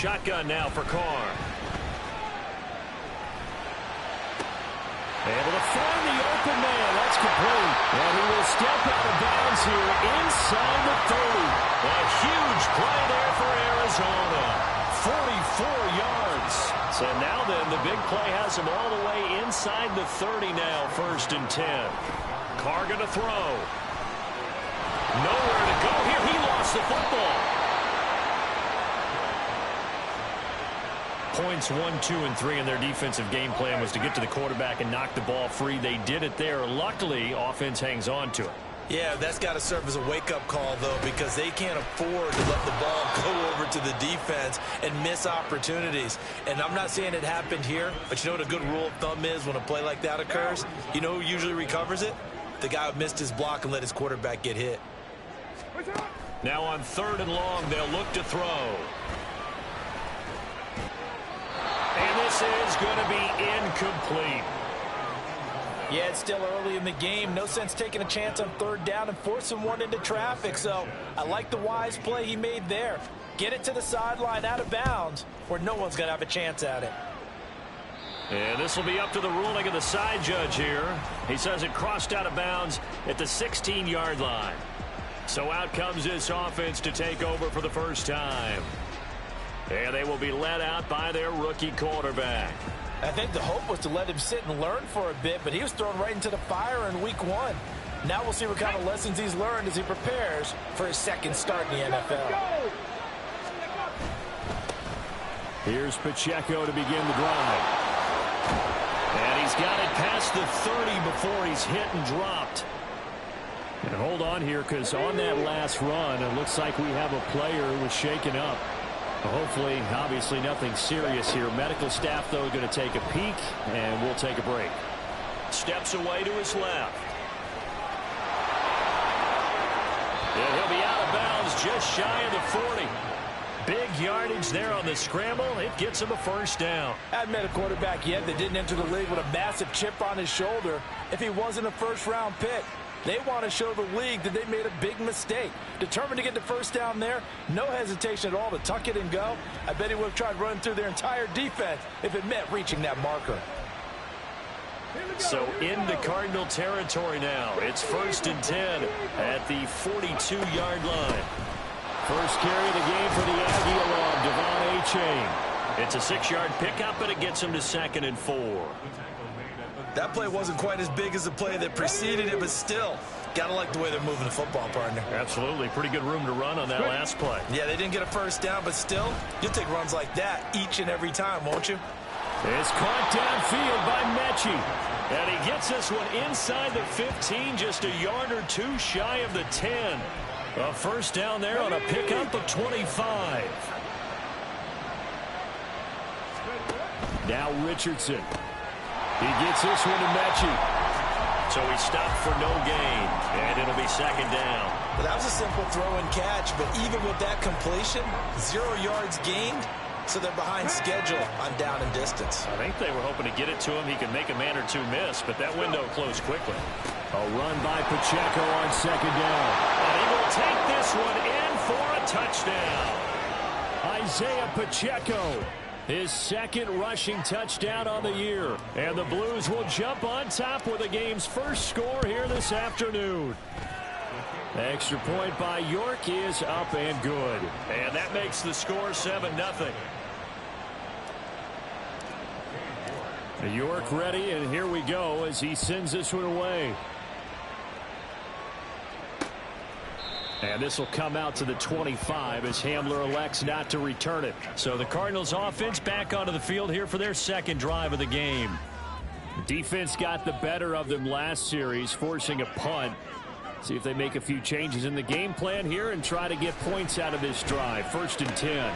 shotgun now for Carr. Able to find the open man. That's complete. And he will step out of bounds here inside the 30. A huge play there for Arizona. 44 yards. So now then, the big play has him all the way inside the 30 now, 1st and 10. Carr going to throw. Nowhere to go here. He lost the football. Points 1, 2, and 3 in their defensive game plan was to get to the quarterback and knock the ball free. They did it there. Luckily, offense hangs on to it. Yeah, that's got to serve as a wake-up call, though, because they can't afford to let the ball go over to the defense and miss opportunities. And I'm not saying it happened here, but you know what a good rule of thumb is when a play like that occurs? You know who usually recovers it? The guy who missed his block and let his quarterback get hit. Now on 3rd and long, they'll look to throw. And this is going to be incomplete. Yeah, it's still early in the game. No sense taking a chance on 3rd down and forcing one into traffic. So I like the wise play he made there. Get it to the sideline out of bounds where no one's going to have a chance at it. And this will be up to the ruling of the side judge here. He says it crossed out of bounds at the 16-yard line. So out comes this offense to take over for the first time. And they will be led out by their rookie quarterback. I think the hope was to let him sit and learn for a bit, but he was thrown right into the fire in week 1. Now we'll see what kind of lessons he's learned as he prepares for his 2nd start in the NFL. Here's Pacheco to begin the drive. And he's got it past the 30 before he's hit and dropped. And hold on here, because on that last run, it looks like we have a player who was shaken up. Hopefully, obviously, nothing serious here. Medical staff, though, going to take a peek, and we'll take a break. Steps away to his left. And he'll be out of bounds just shy of the 40. Big yardage there on the scramble. It gets him a 1st down. I haven't met a quarterback yet that didn't enter the league with a massive chip on his shoulder if he wasn't a 1st-round pick. They want to show the league that they made a big mistake. Determined to get the 1st down there. No hesitation at all to tuck it and go. I bet he would have tried running through their entire defense if it meant reaching that marker. So into Cardinal territory now. It's 1st and 10 at the 42-yard line. First carry of the game for the Aggie along Devon Achane. It's a 6-yard pickup, but it gets him to 2nd and 4. That play wasn't quite as big as the play that preceded it, but still, got to like the way they're moving the football, partner. Absolutely. Pretty good room to run on that last play. Yeah, they didn't get a 1st down, but still, you'll take runs like that each and every time, won't you? It's caught downfield by Mechie. And he gets this one inside the 15, just a yard or 2 shy of the 10. A 1st down there on a pickup of 25. Now Richardson. He gets this one to Mechie. So he stopped for no gain, and it'll be 2nd down. Well, that was a simple throw and catch, but even with that completion, 0 yards gained, so they're behind schedule on down and distance. I think they were hoping to get it to him. He could make a man or 2 miss, but that window closed quickly. A run by Pacheco on 2nd down. And he will take this one in for a touchdown. Isaiah Pacheco. His 2nd rushing touchdown on the year. And the Blues will jump on top with the game's 1st score here this afternoon. Extra point by York is up and good. And that makes the score 7-0. York ready, and here we go as he sends this one away. And this will come out to the 25 as Hamler elects not to return it. So the Cardinals offense back onto the field here for their 2nd drive of the game. Defense got the better of them last series, forcing a punt. See if they make a few changes in the game plan here and try to get points out of this drive. 1st and 10.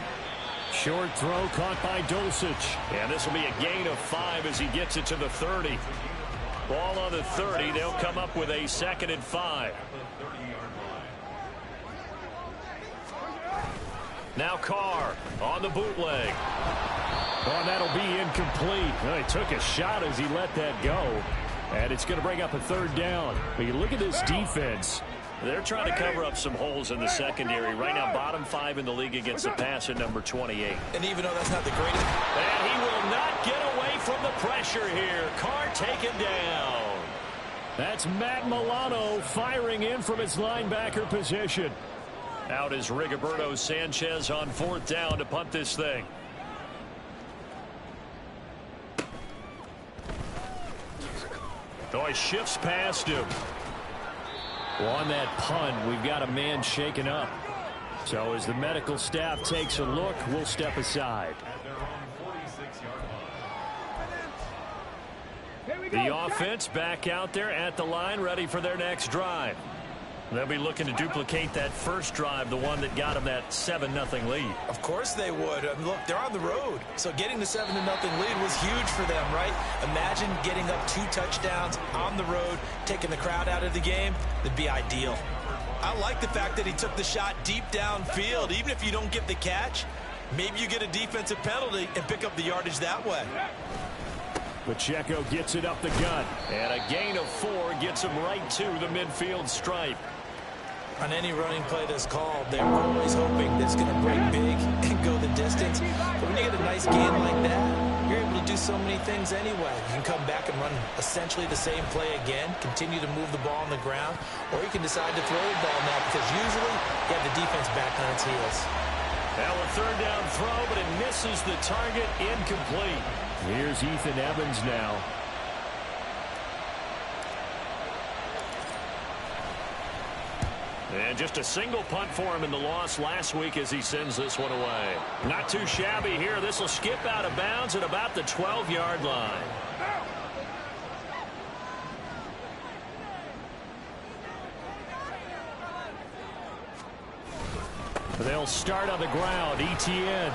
Short throw caught by Dulcich. And this will be a gain of 5 as he gets it to the 30. Ball on the 30. They'll come up with a 2nd and 5. Now Carr on the bootleg. Oh, that'll be incomplete. Well, he took a shot as he let that go. And it's going to bring up a 3rd down. But you look at this defense. They're trying to cover up some holes in the secondary. Right now, bottom 5 in the league against the pass at number 28. And even though that's not the greatest. And he will not get away from the pressure here. Carr taken down. That's Matt Milano firing in from his linebacker position. Out is Rigoberto Sanchez on 4th down to punt this thing. Oh, he shifts past him. On that punt, we've got a man shaken up. So as the medical staff takes a look, we'll step aside. The offense back out there at the line, ready for their next drive. They'll be looking to duplicate that first drive, the one that got them that 7-0 lead. Of course they would. Look, they're on the road. So getting the 7-0 lead was huge for them, right? Imagine getting up 2 touchdowns on the road, taking the crowd out of the game. That'd be ideal. I like the fact that he took the shot deep downfield. Even if you don't get the catch, maybe you get a defensive penalty and pick up the yardage that way. Pacheco gets it up the gut. And a gain of 4 gets him right to the midfield stripe. On any running play that's called, they're always hoping that it's going to break big and go the distance. But when you get a nice gain like that, you're able to do so many things anyway. You can come back and run essentially the same play again, continue to move the ball on the ground, or you can decide to throw the ball now because usually you have the defense back on its heels. Now a 3rd down throw, but it misses the target, incomplete. Here's Ethan Evans now. And just a single punt for him in the loss last week as he sends this one away. Not too shabby here. This will skip out of bounds at about the 12-yard line. They'll start on the ground. ETN.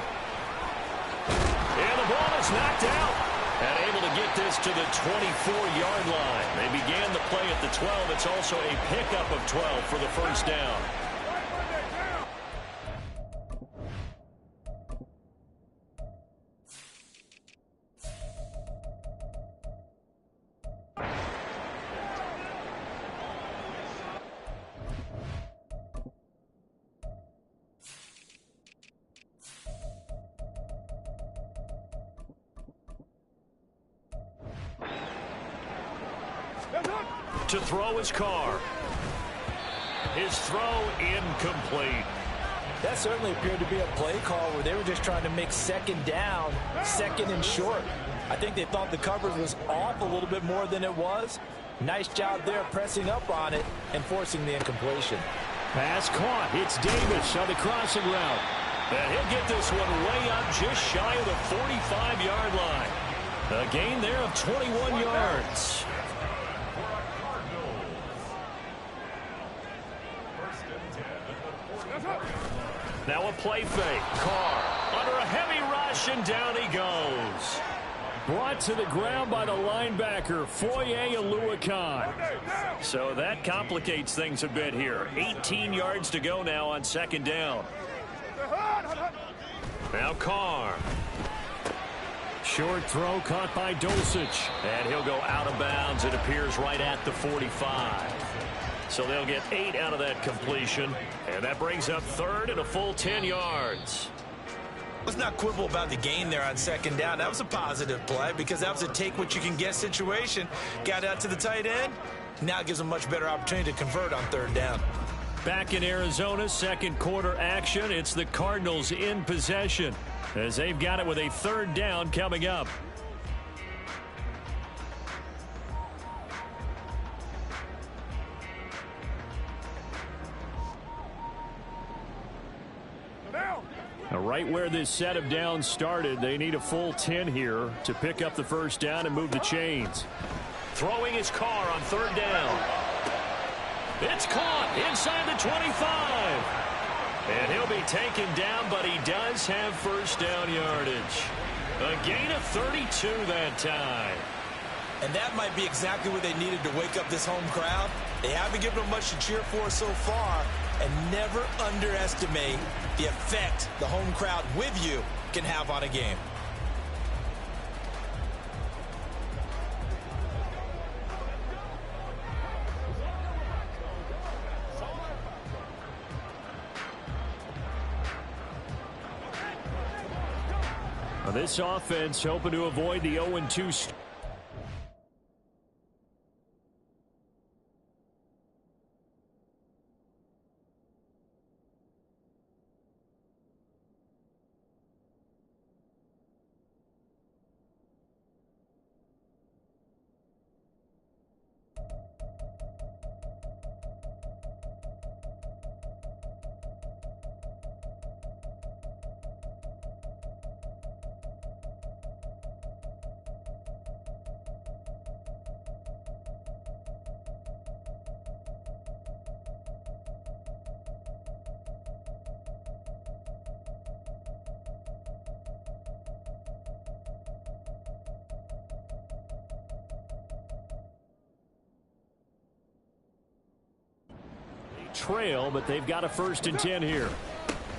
And the ball is knocked out. And able to get this to the 24-yard line. They began the play at the 12. It's also a pickup of 12 for the first down. To throw his Carr. His throw incomplete. That certainly appeared to be a play call where they were just trying to make 2nd down, 2nd and short. I think they thought the coverage was off a little bit more than it was. Nice job there pressing up on it and forcing the incompletion. Pass caught. It's Davis on the crossing route. And he'll get this one way up just shy of the 45-yard line. A gain there of 21 yards. Now a play fake. Carr under a heavy rush, and down he goes. Brought to the ground by the linebacker, Foye Oluwakan. So that complicates things a bit here. 18 yards to go now on 2nd down. Now Carr. Short throw caught by Dulcich. And he'll go out of bounds. It appears right at the 45. So they'll get 8 out of that completion. And that brings up 3rd and a full 10 yards. Let's not quibble about the gain there on 2nd down. That was a positive play because that was a take-what-you-can-get situation. Got out to the tight end. Now it gives them much better opportunity to convert on 3rd down. Back in Arizona, 2nd quarter action. It's the Cardinals in possession as they've got it with a 3rd down coming up. Right where this set of downs started, they need a full 10 here to pick up the 1st down and move the chains. Throwing his Carr on 3rd down. It's caught inside the 25. And he'll be taken down, but he does have 1st down yardage. A gain of 32 that time. And that might be exactly what they needed to wake up this home crowd. They haven't given them much to cheer for so far. And never underestimate the effect the home crowd with you can have on a game. Well, this offense hoping to avoid the 0-2 trail, but they've got a 1st and 10 here.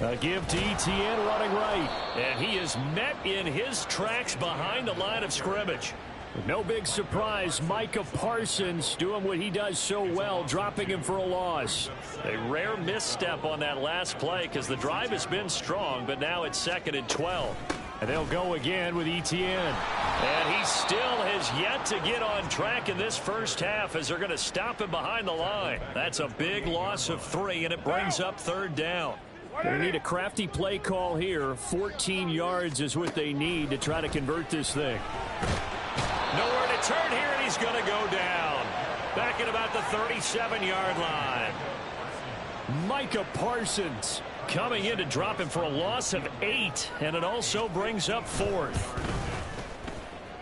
A give to Etienne running right. And he is met in his tracks behind the line of scrimmage. No big surprise, Micah Parsons doing what he does so well, dropping him for a loss. A rare misstep on that last play because the drive has been strong, but now it's 2nd and 12. And they'll go again with Etienne. And he still has yet to get on track in this first half as they're going to stop him behind the line. That's a big loss of 3, and it brings up 3rd down. They need a crafty play call here. 14 yards is what they need to try to convert this thing. Nowhere to turn here, and he's going to go down. Back at about the 37-yard line. Micah Parsons coming in to drop him for a loss of 8, and it also brings up 4th.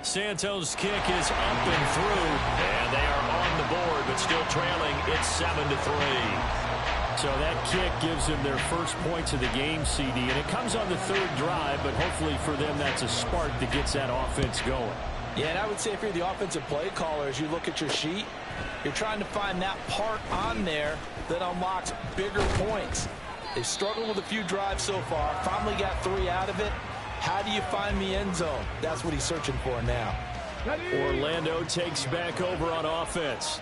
Santos' kick is up and through, and they are on the board, but still trailing. It's 7-3. So that kick gives them their first points of the game, CD, and it comes on the 3rd drive, but hopefully for them that's a spark that gets that offense going. Yeah, and I would say if you're the offensive play caller, as you look at your sheet, you're trying to find that part on there that unlocks bigger points. They've struggled with a few drives so far, finally got 3 out of it. How do you find the end zone? That's what he's searching for now. Orlando takes back over on offense.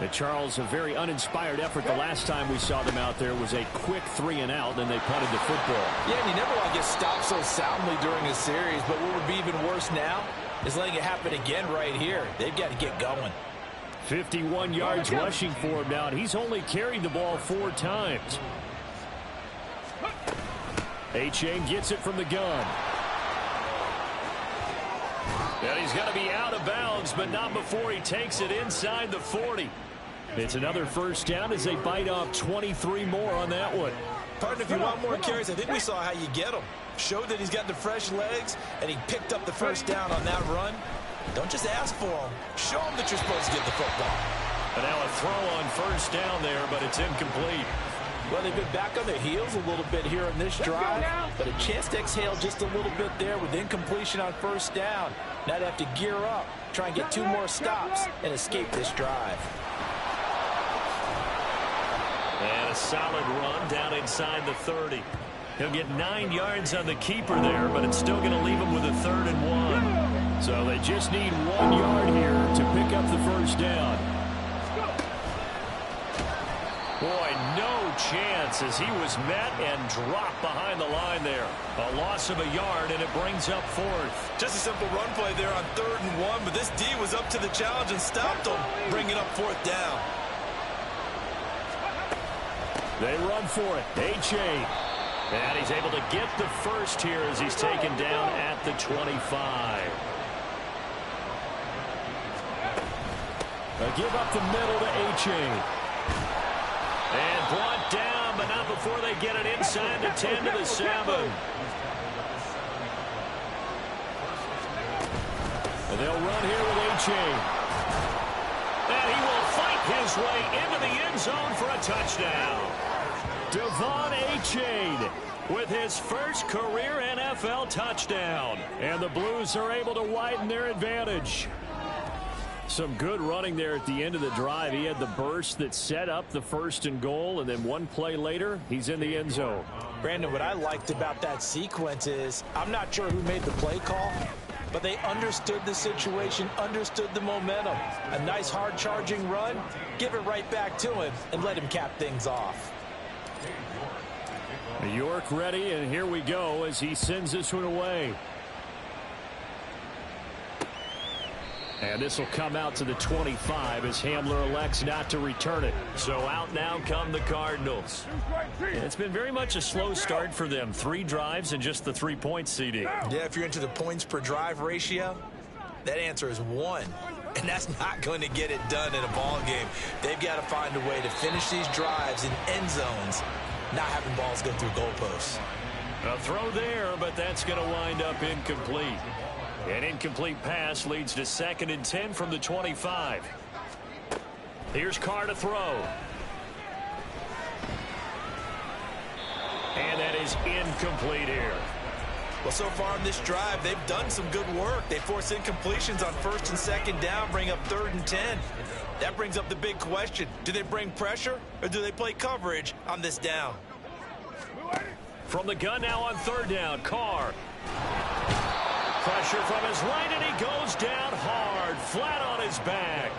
And Charles, a very uninspired effort the last time we saw them out there was a quick 3 and out, and they punted the football. Yeah, and you never want to get stopped so soundly during a series, but what would be even worse now is letting it happen again right here. They've got to get going. 51 yards rushing for him now, and he's only carried the ball 4 times. A-Chain gets it from the gun. And he's going to be out of bounds, but not before he takes it inside the 40. It's another 1st down as they bite off 23 more on that one. Partner, if you want more carries, I think we saw how you get him. Showed that he's got the fresh legs, and he picked up the 1st down on that run. Don't just ask for him. Show him that you're supposed to get the football. And now a throw on 1st down there, but it's incomplete. Well, they've been back on their heels a little bit here in this drive, but a chance to exhale just a little bit there with incompletion on 1st down. Now they have to gear up, try and get 2 more stops, and escape this drive. And a solid run down inside the 30. He'll get 9 yards on the keeper there, but it's still going to leave him with a 3rd and 1. So they just need 1 yard here to pick up the 1st down. Boy, no chance as he was met and dropped behind the line there. A loss of a yard, and it brings up 4th. Just a simple run play there on 3rd and 1, but this D was up to the challenge and stopped him, bringing up 4th down. They run for it. A-Chain. And he's able to get the 1st here as he's taken down at the 25. A give up the middle to A-Chain. And brought down, but not before they get it inside the 10 to the 7. And they'll run here with A-Chain. And he will fight his way into the end zone for a touchdown. Devon A-Chain with his first career NFL touchdown. And the Blues are able to widen their advantage. Some good running there at the end of the drive. He had the burst that set up the 1st and goal, and then 1 play later, he's in the end zone. Brandon, what I liked about that sequence is I'm not sure who made the play call, but they understood the situation, understood the momentum. A nice hard-charging run, give it right back to him, and let him cap things off. York ready, and here we go as he sends this one away. And this will come out to the 25 as Hamler elects not to return it. So out now come the Cardinals. It's been very much a slow start for them. 3 drives and just the 3 points, CD. Yeah, if you're into the points per drive ratio, that answer is 1. And that's not going to get it done in a ball game. They've got to find a way to finish these drives in end zones, not having balls go through goalposts. A throw there, but that's going to wind up incomplete. An incomplete pass leads to 2nd and 10 from the 25. Here's Carr to throw. And that is incomplete here. Well, so far in this drive, they've done some good work. They force incompletions on 1st and 2nd down, bring up 3rd and 10. That brings up the big question. Do they bring pressure or do they play coverage on this down? From the gun now on 3rd down, Carr. Pressure from his right, and he goes down hard, flat on his back.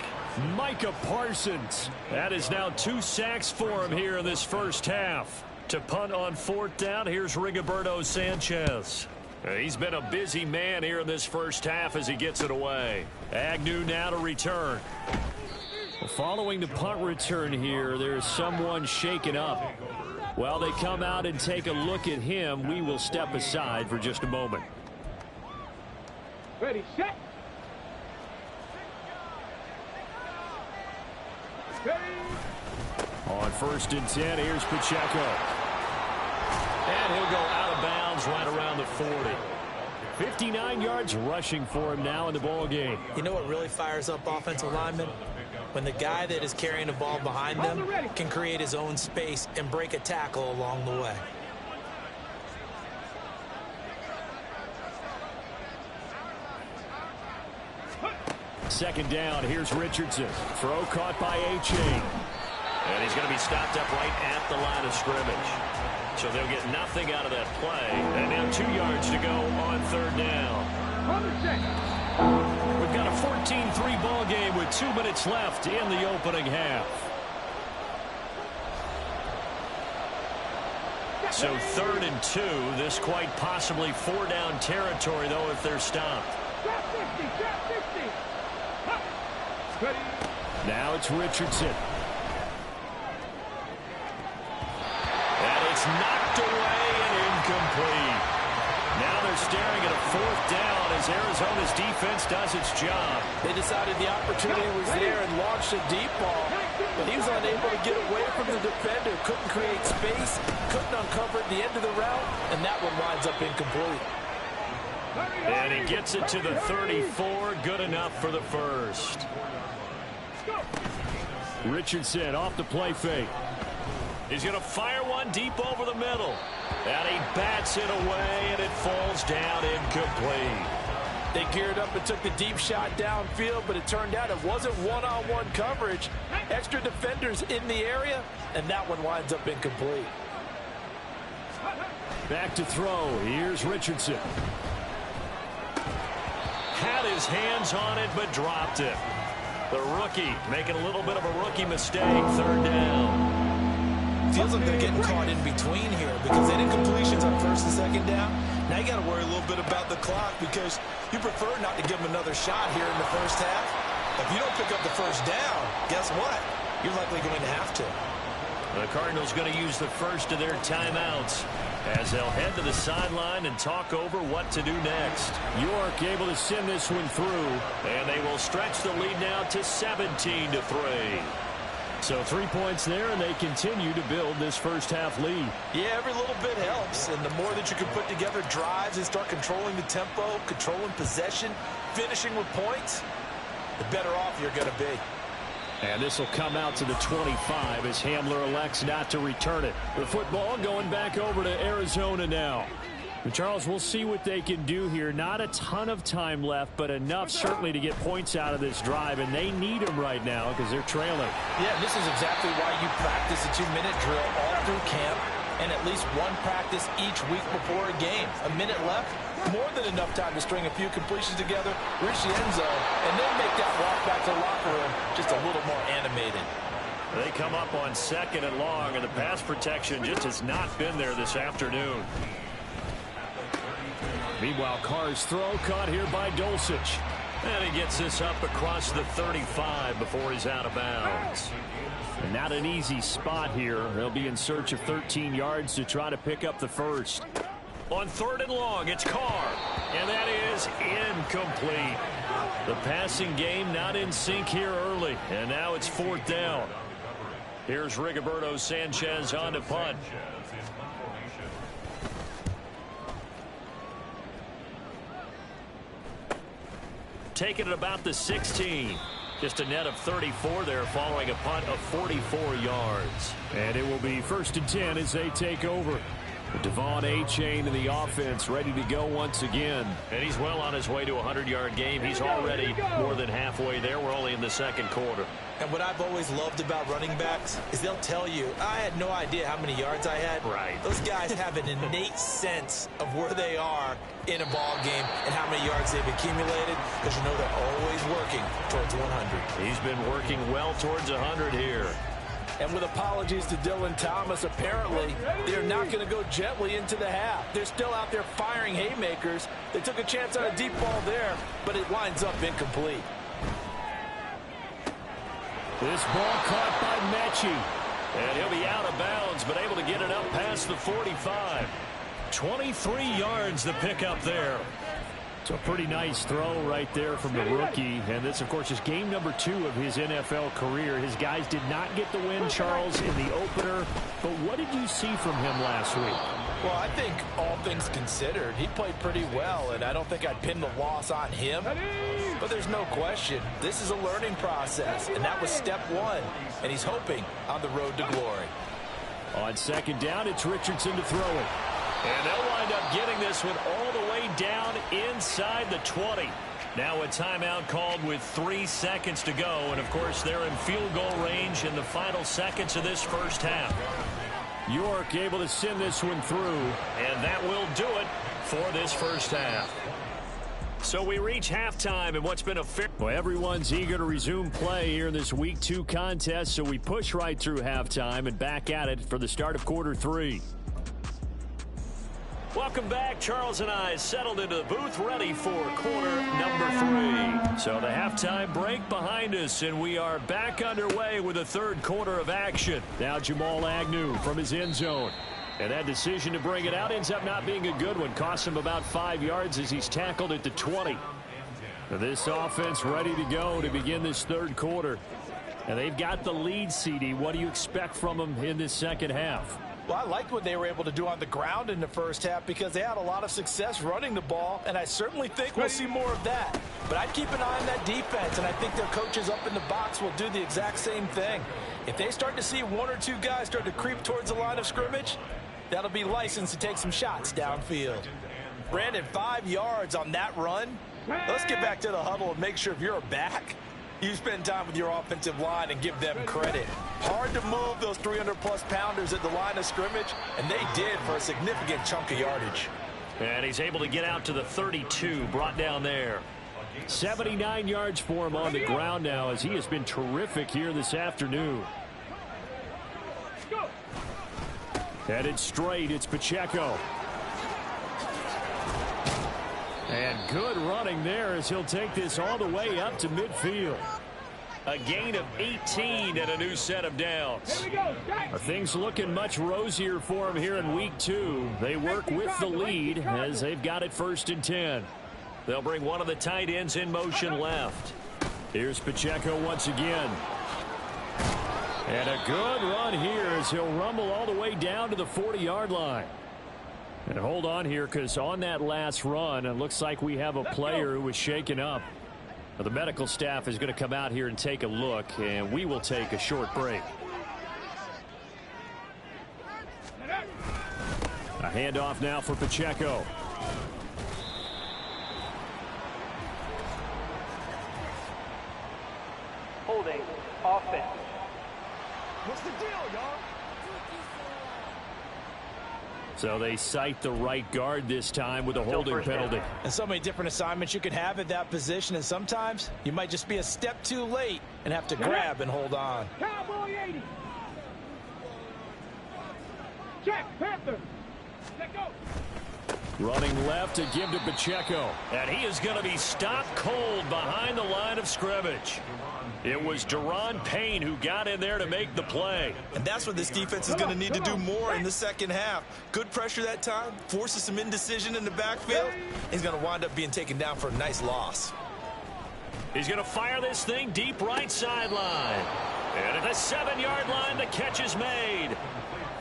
Micah Parsons. That is now 2 sacks for him here in this first half. To punt on 4th down, here's Rigoberto Sanchez. He's been a busy man here in this first half as he gets it away. Agnew now to return. Following the punt return here, there's someone shaken up. While they come out and take a look at him, we will step aside for just a moment. Ready, set. Ready. On 1st and 10, here's Pacheco. And he'll go out of bounds right around the 40. 59 yards rushing for him now in the ball game. You know what really fires up offensive linemen? When the guy that is carrying the ball behind them can create his own space and break a tackle along the way. Second down, here's Richardson. Throw caught by A-Chain. And he's going to be stopped up right at the line of scrimmage. So they'll get nothing out of that play. And now 2 yards to go on 3rd down. We've got a 14-3 ball game with 2 minutes left in the opening half. So 3rd and 2. This quite possibly 4-down territory, though, if they're stopped. Now it's Richardson. And it's knocked away and incomplete. Now they're staring at a 4th down as Arizona's defense does its job. They decided the opportunity was there and launched a deep ball, but he was unable to get away from the defender. Couldn't create space, couldn't uncover the end of the route, and that one winds up incomplete. And he gets it to the 34. Good enough for the first. Richardson off the play fake. He's going to fire one deep over the middle. And he bats it away, and it falls down incomplete. They geared up and took the deep shot downfield, but it turned out it wasn't one-on-one coverage. Extra defenders in the area, and that one winds up incomplete. Back to throw. Here's Richardson. Had his hands on it, but dropped it. The rookie making a little bit of a rookie mistake. 3rd down. Feels like they're getting caught in between here because they did completions on 1st and 2nd down. Now you got to worry a little bit about the clock because you prefer not to give them another shot here in the first half. If you don't pick up the 1st down, guess what? You're likely going to have to. The Cardinals going to use the first of their timeouts as they'll head to the sideline and talk over what to do next. York able to send this one through, and they will stretch the lead now to 17-3. So 3 points there, and they continue to build this first half lead. Yeah, every little bit helps, and the more that you can put together drives and start controlling the tempo, controlling possession, finishing with points, the better off you're going to be. And this will come out to the 25 as Hamler elects not to return it. The football going back over to Arizona now. And Charles, we'll see what they can do here. Not a ton of time left, but enough certainly to get points out of this drive, and they need them right now because they're trailing. Yeah, this is exactly why you practice a 2-minute drill all through camp and at least one practice each week before a game. A minute left, more than enough time to string a few completions together, reach the end zone, and then make that walk back to the locker room just a little more animated. They come up on 2nd and long, and the pass protection just has not been there this afternoon. Meanwhile, Carr's throw caught here by Dulcich. And he gets this up across the 35 before he's out of bounds. And not an easy spot here. They'll be in search of 13 yards to try to pick up the first. On 3rd and long, it's Carr. And that is incomplete. The passing game not in sync here early. And now it's 4th down. Here's Rigoberto Sanchez on to punt. Taking it about the 16. Just a net of 34 there following a punt of 44 yards. And it will be 1st and 10 as they take over. Devon A-Chain in the offense ready to go once again. And he's well on his way to a 100-yard game. He's already more than halfway there. We're only in the 2nd quarter. And what I've always loved about running backs is they'll tell you, I had no idea how many yards I had. Right. Those guys have an innate sense of where they are in a ball game and how many yards they've accumulated, because you know they're always working towards 100. He's been working well towards 100 here. And with apologies to Dylan Thomas, apparently they're not going to go gently into the half. They're still out there firing haymakers. They took a chance on a deep ball there, but it winds up incomplete. This ball caught by Mechie. And he'll be out of bounds, but able to get it up past the 45. 23 yards the pickup there. So a pretty nice throw right there from the rookie. And this, of course, is game number 2 of his NFL career. His guys did not get the win, Charles, in the opener. But what did you see from him last week? Well, I think all things considered, he played pretty well, and I don't think I'd pin the loss on him. But there's no question, this is a learning process, and that was step 1. And he's hoping on the road to glory. On 2nd down, it's Richardson to throw it. And they'll wind up getting this one all the way down inside the 20. Now a timeout called with 3 seconds to go. And, of course, they're in field goal range in the final seconds of this first half. York able to send this one through. And that will do it for this first half. So we reach halftime in what's been a fair... Well, everyone's eager to resume play here in this Week 2 contest. So we push right through halftime and back at it for the start of quarter 3. Welcome back. Charles and I settled into the booth ready for quarter number 3. So the halftime break behind us, and we are back underway with the 3rd quarter of action. Now Jamal Agnew from his end zone. And that decision to bring it out ends up not being a good one. Costs him about 5 yards as he's tackled at the 20. This offense ready to go to begin this 3rd quarter. And they've got the lead, CD. What do you expect from them in this second half? Well, I liked what they were able to do on the ground in the first half because they had a lot of success running the ball, and I certainly think we'll see more of that. But I'd keep an eye on that defense, and I think their coaches up in the box will do the exact same thing. If they start to see 1 or 2 guys start to creep towards the line of scrimmage, that'll be licensed to take some shots downfield. Brandon, 5 yards on that run. Let's get back to the huddle and make sure if you're a back, you spend time with your offensive line and give them credit. Hard to move those 300-plus pounders at the line of scrimmage, and they did for a significant chunk of yardage. And he's able to get out to the 32, brought down there. 79 yards for him on the ground now as he has been terrific here this afternoon. Headed straight, it's Pacheco. And good running there as he'll take this all the way up to midfield. A gain of 18 and a new set of downs. Are things looking much rosier for him here in week 2? They work with the lead as they've got it 1st and 10. They'll bring one of the tight ends in motion left. Here's Pacheco once again. And a good run here as he'll rumble all the way down to the 40-yard line. And hold on here, because on that last run, it looks like we have a player who was shaken up. Now, the medical staff is going to come out here and take a look, and we will take a short break. A handoff now for Pacheco. Holding offense. What's the deal, y'all? So they cite the right guard this time with a holding penalty. And so many different assignments you could have at that position, and sometimes you might just be a step too late and have to grab and hold on. Cowboy 80. Check, Panther. Let go. Running left to give to Pacheco. And he is going to be stopped cold behind the line of scrimmage. It was Deron Payne who got in there to make the play. And that's what this defense is going to need to do more in the second half. Good pressure that time, forces some indecision in the backfield. He's going to wind up being taken down for a nice loss. He's going to fire this thing deep right sideline. And at the 7-yard line, the catch is made.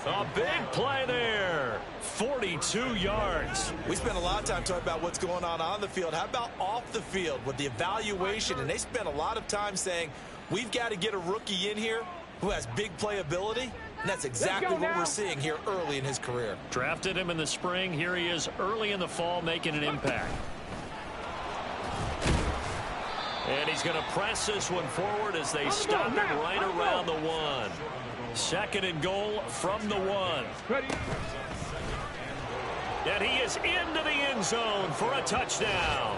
A big play there. 42 yards. We spent a lot of time talking about what's going on the field. How about off the field with the evaluation? And they spent a lot of time saying, we've got to get a rookie in here who has big playability. And that's exactly what we're seeing here early in his career. Drafted him in the spring. Here he is early in the fall making an impact. And he's going to press this one forward as they stop it right around the 1. 2nd and goal from the 1. And he is into the end zone for a touchdown.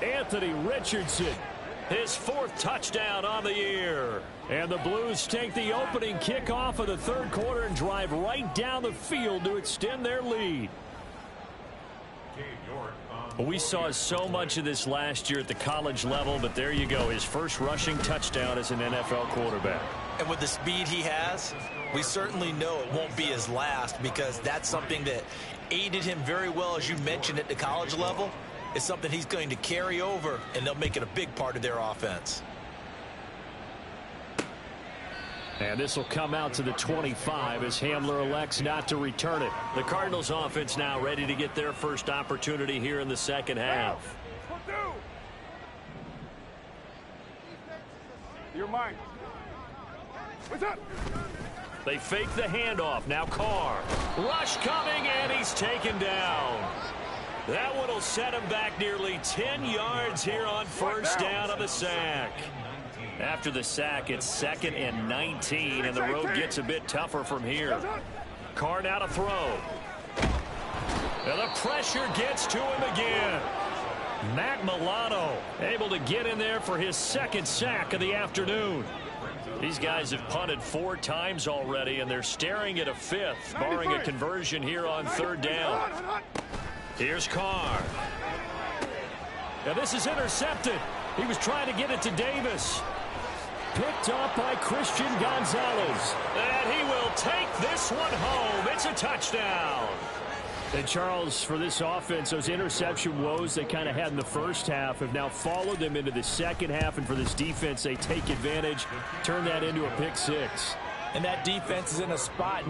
Anthony Richardson, his 4th touchdown on the year. And the Blues take the opening kickoff of the 3rd quarter and drive right down the field to extend their lead. We saw so much of this last year at the college level, but there you go. His first rushing touchdown as an NFL quarterback. And with the speed he has, we certainly know it won't be his last, because that's something that aided him very well, as you mentioned, at the college level. It's something he's going to carry over, and they'll make it a big part of their offense. And this will come out to the 25 as Hamler elects not to return it. The Cardinals offense now ready to get their first opportunity here in the second half. You're mine. What's up? They fake the handoff. Now Carr. Rush coming, and he's taken down. That one will set him back nearly 10 yards here on first down of the sack. After the sack, it's 2nd and 19, and the road gets a bit tougher from here. Carr now to throw. And the pressure gets to him again. Matt Milano able to get in there for his 2nd sack of the afternoon. These guys have punted 4 times already, and they're staring at a 5th, barring a conversion here on 3rd down. Here's Carr. Now this is intercepted. He was trying to get it to Davis. Picked up by Christian Gonzalez. And he will take this one home. It's a touchdown. And Charles, for this offense, those interception woes they kind of had in the first half have now followed them into the second half. And for this defense, they take advantage, turn that into a pick 6. And that defense is in a spot.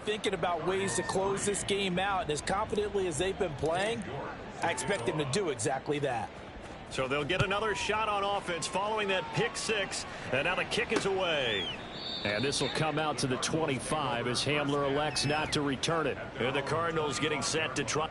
Thinking about ways to close this game out, and as confidently as they've been playing, I expect them to do exactly that. So they'll get another shot on offense following that pick 6, and now the kick is away. And this will come out to the 25 as Hamler elects not to return it. And the Cardinals getting set to try.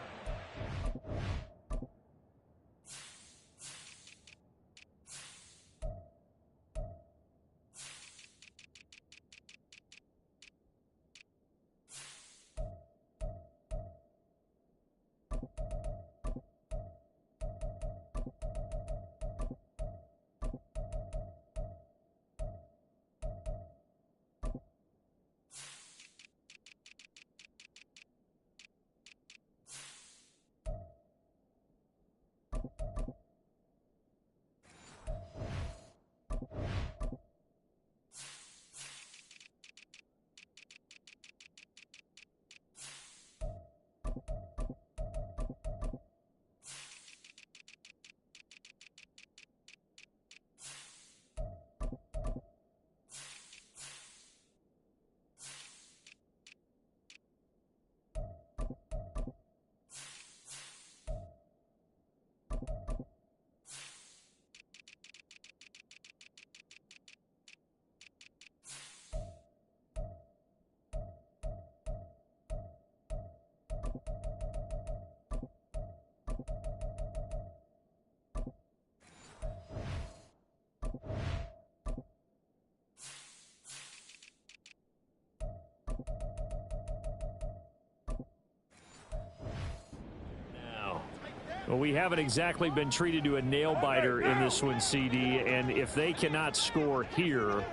Well, we haven't exactly been treated to a nail-biter in this one, CD, and if they cannot score here,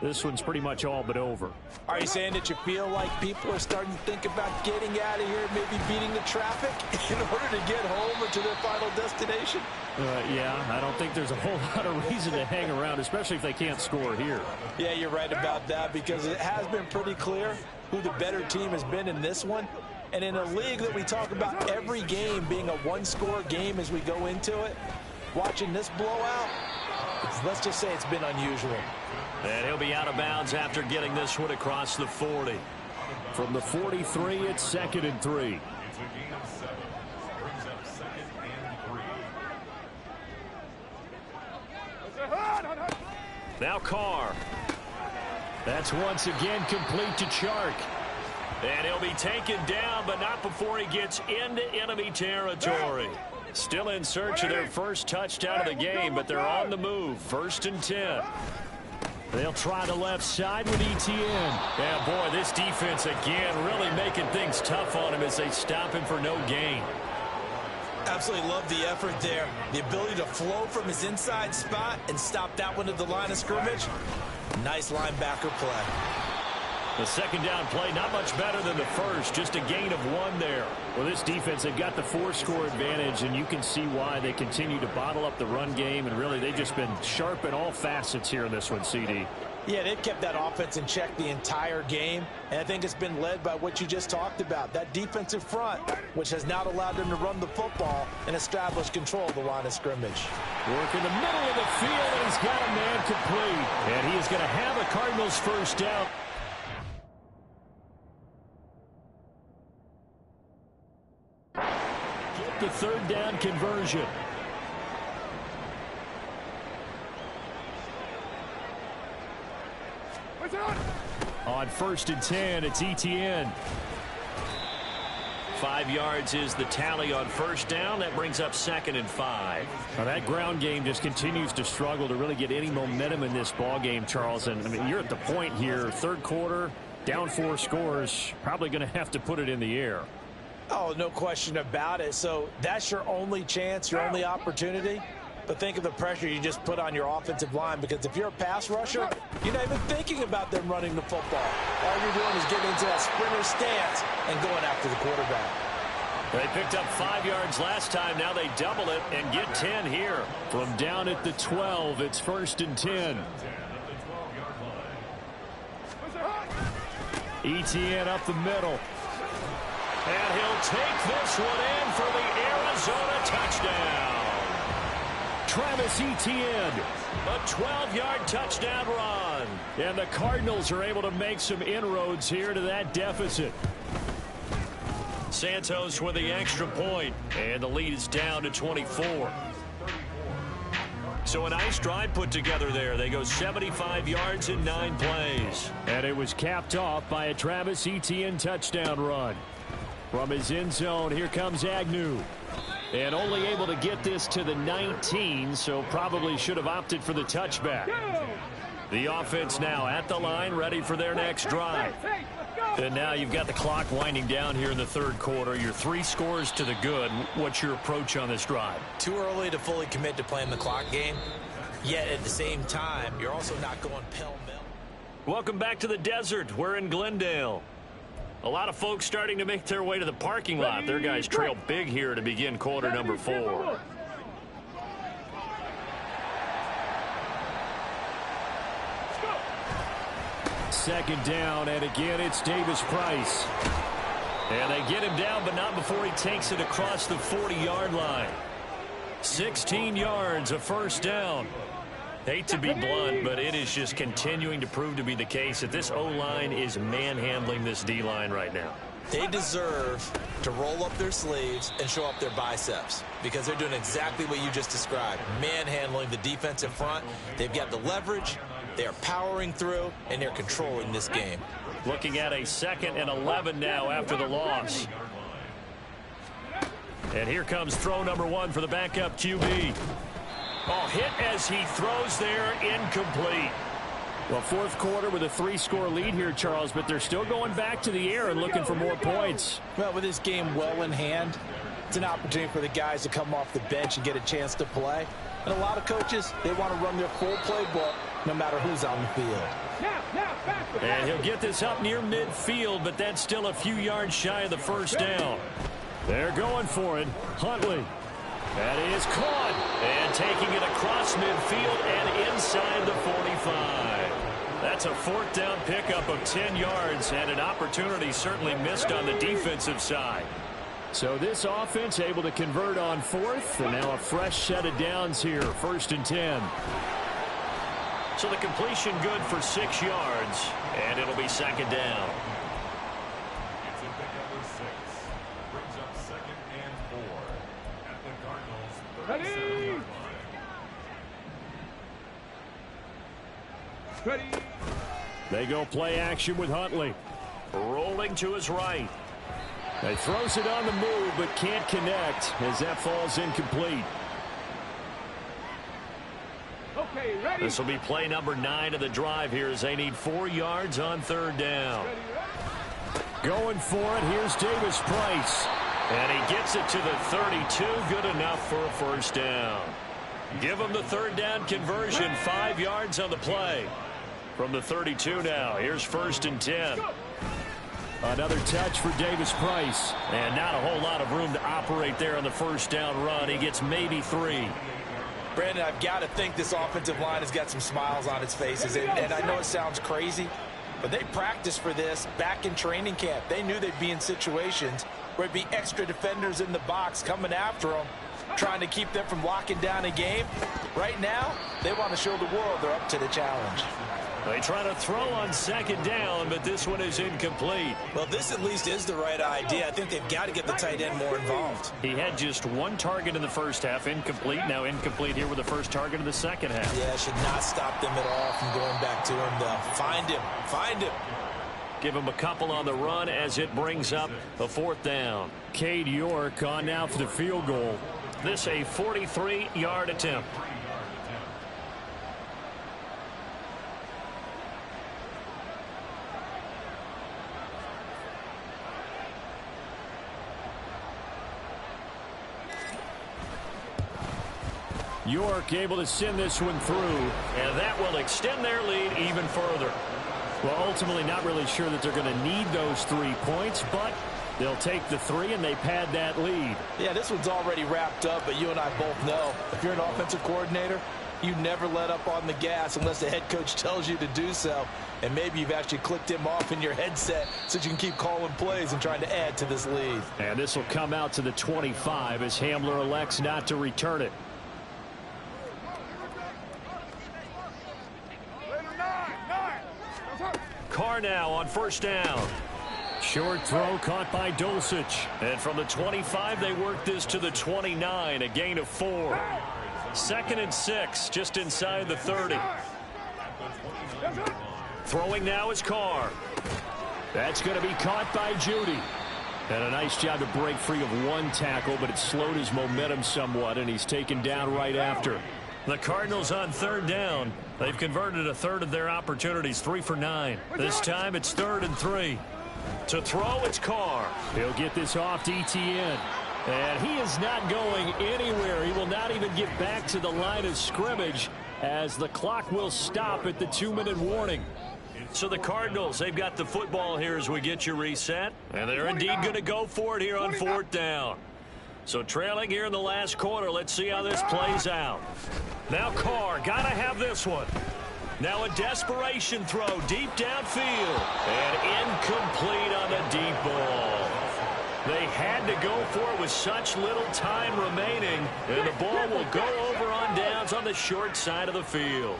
this one's pretty much all but over. Are you saying that you feel like people are starting to think about getting out of here, maybe beating the traffic in order to get home or to their final destination? Yeah, I don't think there's a whole lot of reason to hang around, especially if they can't score here. Yeah, you're right about that, because it has been pretty clear who the better team has been in this one. And in a league that we talk about every game being a one-score game as we go into it, watching this blowout, let's just say it's been unusual. And he'll be out of bounds after getting this one across the 40. From the 43, it's 2nd and 3. Now Carr. That's once again complete to Chark. And he'll be taken down, but not before he gets into enemy territory. Still in search of their first touchdown of the game, but they're on the move. 1st and 10. They'll try the left side with Etienne. Yeah, boy, this defense again really making things tough on him as they stop him for no gain. Absolutely love the effort there. The ability to flow from his inside spot and stop that one at the line of scrimmage. Nice linebacker play. The second down play, not much better than the first, just a gain of 1 there. Well, this defense, they've got the 4-score advantage, and you can see why they continue to bottle up the run game, and really they've just been sharp in all facets here in this one, CD. Yeah, they've kept that offense in check the entire game, and I think it's been led by what you just talked about, that defensive front, which has not allowed them to run the football and establish control of the line of scrimmage. Work in the middle of the field, and he's got a man complete, and he is going to have a Cardinals first down. The 3rd down conversion. On 1st and 10, it's Etienne. 5 yards is the tally on 1st down. That brings up 2nd and 5. Now that ground game just continues to struggle to really get any momentum in this ball game, Charles. And I mean, you're at the point here, 3rd quarter, down 4 scores, probably going to have to put it in the air. Oh, no question about it. So that's your only chance, your only opportunity. But think of the pressure you just put on your offensive line, because if you're a pass rusher, you're not even thinking about them running the football. All you're doing is getting into that sprinter stance and going after the quarterback. They picked up 5 yards last time. Now they double it and get 10 here. From down at the 12, it's 1st and 10. Etienne up the middle. And he'll take this one in for the Arizona touchdown. Travis Etienne, a 12-yard touchdown run. And the Cardinals are able to make some inroads here to that deficit. Santos with the extra point, and the lead is down to 24. So a nice drive put together there. They go 75 yards in 9 plays. And it was capped off by a Travis Etienne touchdown run. From his end zone, here comes Agnew. And only able to get this to the 19, so probably should have opted for the touchback. The offense now at the line, ready for their next drive. And now you've got the clock winding down here in the 3rd quarter. You're 3 scores to the good. What's your approach on this drive? Too early to fully commit to playing the clock game, yet at the same time, you're also not going pell-mell. Welcome back to the desert. We're in Glendale. A lot of folks starting to make their way to the parking lot. Their guys trail big here to begin quarter number 4. Second down, and again it's Davis Price. And they get him down, but not before he takes it across the 40-yard line. 16 yards, a first down. Hate to be blunt, but it is just continuing to prove to be the case that this O-line is manhandling this D-line right now. They deserve to roll up their sleeves and show up their biceps, because they're doing exactly what you just described, manhandling the defensive front. They've got the leverage, they're powering through, and they're controlling this game. Looking at a 2nd and 11 now after the loss. And here comes throw number 1 for the backup QB. Oh, hit as he throws there, incomplete. Well, 4th quarter with a 3-score lead here, Charles, but they're still going back to the air and looking for more points. Well, with this game well in hand, It's an opportunity for the guys to come off the bench and get a chance to play. And a lot of coaches, they want to run their full playbook no matter who's on the field. And he'll get this up near midfield, but that's still a few yards shy of the first down. They're going for it. Huntley. That is caught. And taking it across midfield and inside the 45. That's a 4th down pickup of 10 yards and an opportunity certainly missed on the defensive side. So this offense able to convert on 4th, and now a fresh set of downs here, 1st and 10. So the completion good for 6 yards, and it'll be 2nd down. Ready? Ready? They go play action with Huntley. Rolling to his right. He throws it on the move, but can't connect as that falls incomplete. Okay, ready? This will be play number 9 of the drive here as they need 4 yards on 3rd down. Going for it, here's Davis Price. And he gets it to the 32, good enough for a 1st down. Give him the 3rd down conversion, 5 yards on the play. From the 32 now, here's 1st and 10. Another touch for Davis Price. And not a whole lot of room to operate there on the 1st down run. He gets maybe 3. Brandon, I've got to think this offensive line has got some smiles on its faces. And I know it sounds crazy, but they practiced for this back in training camp. They knew they'd be in situations where it'd be extra defenders in the box coming after them, trying to keep them from locking down a game. Right now, they want to show the world they're up to the challenge. They try to throw on 2nd down, but this one is incomplete. Well, this at least is the right idea. I think they've got to get the tight end more involved. He had just 1 target in the first half, incomplete. Now incomplete here with the first target in the second half. Yeah, should not stop them at all from going back to him, though. Find him. Find him. Give him a couple on the run as it brings up a 4th down. Cade York on now for the field goal. This a 43-yard attempt. York able to send this one through, and that will extend their lead even further. Well, ultimately not really sure that they're going to need those 3 points, but they'll take the 3 and they pad that lead. Yeah, this one's already wrapped up, but you and I both know if you're an offensive coordinator, you never let up on the gas unless the head coach tells you to do so. And maybe you've actually clicked him off in your headset so you can keep calling plays and trying to add to this lead. And this will come out to the 25 as Hamler elects not to return it. Carr now on 1st down. Short throw caught by Dulcich. And from the 25, they work this to the 29, a gain of 4. 2nd and 6, just inside the 30. Throwing now is Carr. That's going to be caught by Judy. And a nice job to break free of 1 tackle, but it slowed his momentum somewhat, and he's taken down right after. The Cardinals on 3rd down. They've converted a 1/3 of their opportunities, 3 for 9. This time it's 3rd and 3. To throw, it's Carr. He'll get this off to ETN. And he is not going anywhere. He will not even get back to the line of scrimmage as the clock will stop at the 2-minute warning. So the Cardinals, they've got the football here as we get you reset. And they're indeed going to go for it here on 4th down. So trailing here in the last quarter, let's see how this plays out. Now Carr, got to have this one. Now a desperation throw deep downfield. And incomplete on the deep ball. They had to go for it with such little time remaining. And the ball will go over on downs on the short side of the field.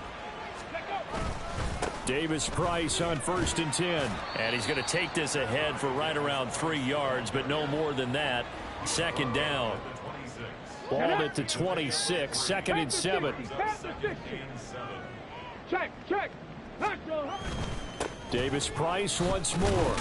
Davis Price on 1st and 10. And he's going to take this ahead for right around 3 yards, but no more than that. 2nd down. Ball at the 26, 2nd and 7. Check, check. Davis Price once more.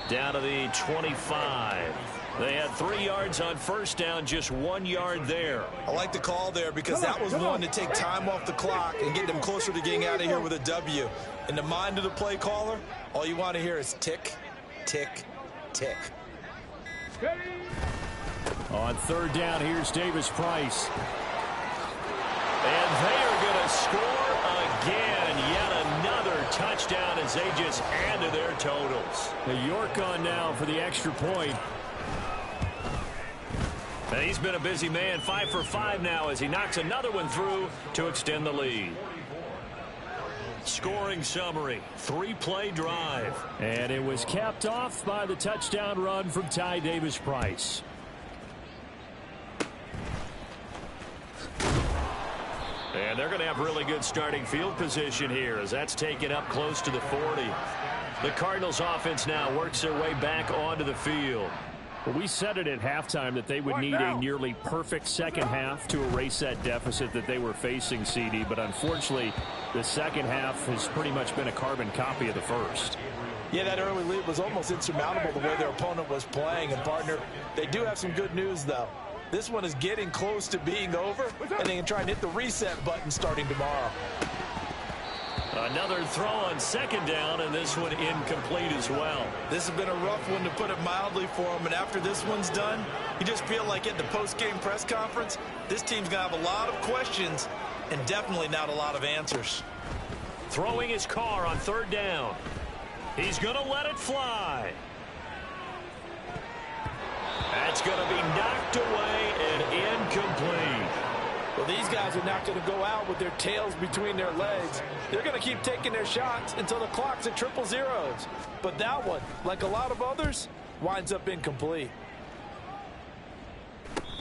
Down to the 25. They had 3 yards on 1st down, just 1 yard there. I like the call there because that was one to take time off the clock and get them closer to getting out of here with a W. In the mind of the play caller, all you want to hear is tick, tick, tick. On third down, here's Davis Price. And they are going to score again. Yet another touchdown as they just add to their totals. York on now for the extra point. And he's been a busy man, 5 for 5 now as he knocks another one through to extend the lead. Scoring summary, 3-play drive. And it was capped off by the touchdown run from Ty Davis Price. And they're going to have really good starting field position here as that's taken up close to the 40. The Cardinals offense now works their way back onto the field. Well, we said it at halftime that they would need a nearly perfect second half to erase that deficit that they were facing, CD. But unfortunately, the second half has pretty much been a carbon copy of the first. Yeah, that early lead was almost insurmountable the way their opponent was playing. And, partner, they do have some good news, though. This one is getting close to being over, and they can try and hit the reset button starting tomorrow. Another throw on second down, and this one incomplete as well. This has been a rough one, to put it mildly, for him. And after this one's done, you just feel like at the post-game press conference, this team's going to have a lot of questions and definitely not a lot of answers. Throwing his car on third down. He's going to let it fly. That's going to be knocked away and incomplete. Well, these guys are not going to go out with their tails between their legs. They're going to keep taking their shots until the clock's at 000. But that one, like a lot of others, winds up incomplete.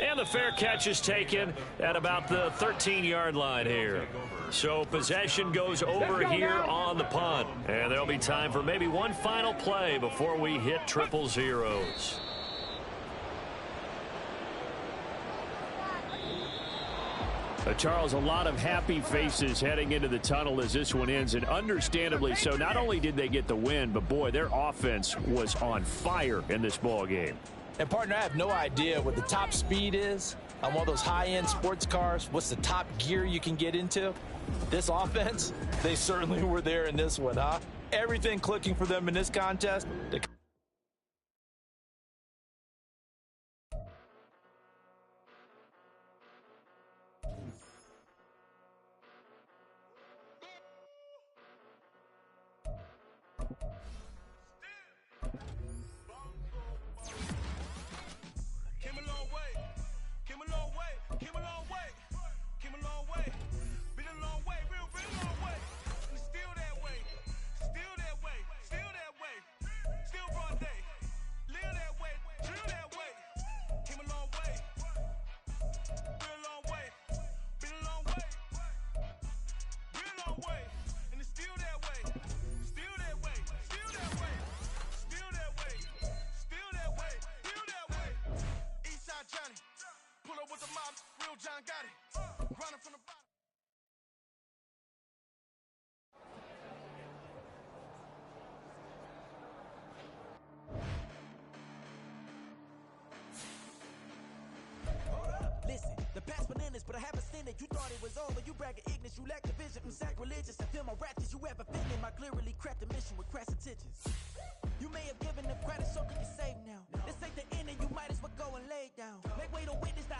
And the fair catch is taken at about the 13-yard line here. So possession goes over here on the punt. And there'll be time for maybe one final play before we hit 000. Charles, a lot of happy faces heading into the tunnel as this one ends, and understandably so. Not only did they get the win, but boy, their offense was on fire in this ball game. And, partner, I have no idea what the top speed is on one of those high-end sports cars. What's the top gear you can get into? This offense, they certainly were there in this one, huh? Everything clicking for them in this contest. Listen, the past bananas, but I haven't seen it. You thought it was over. You bragging ignorance, you lack the vision. I'm sacrilegious. I feel my ratchets. You ever fitting my clearly crafted mission with crass intentions. You may have given them credit, so can you save now? This ain't the end, and you might as well go and lay down. Make way to witness the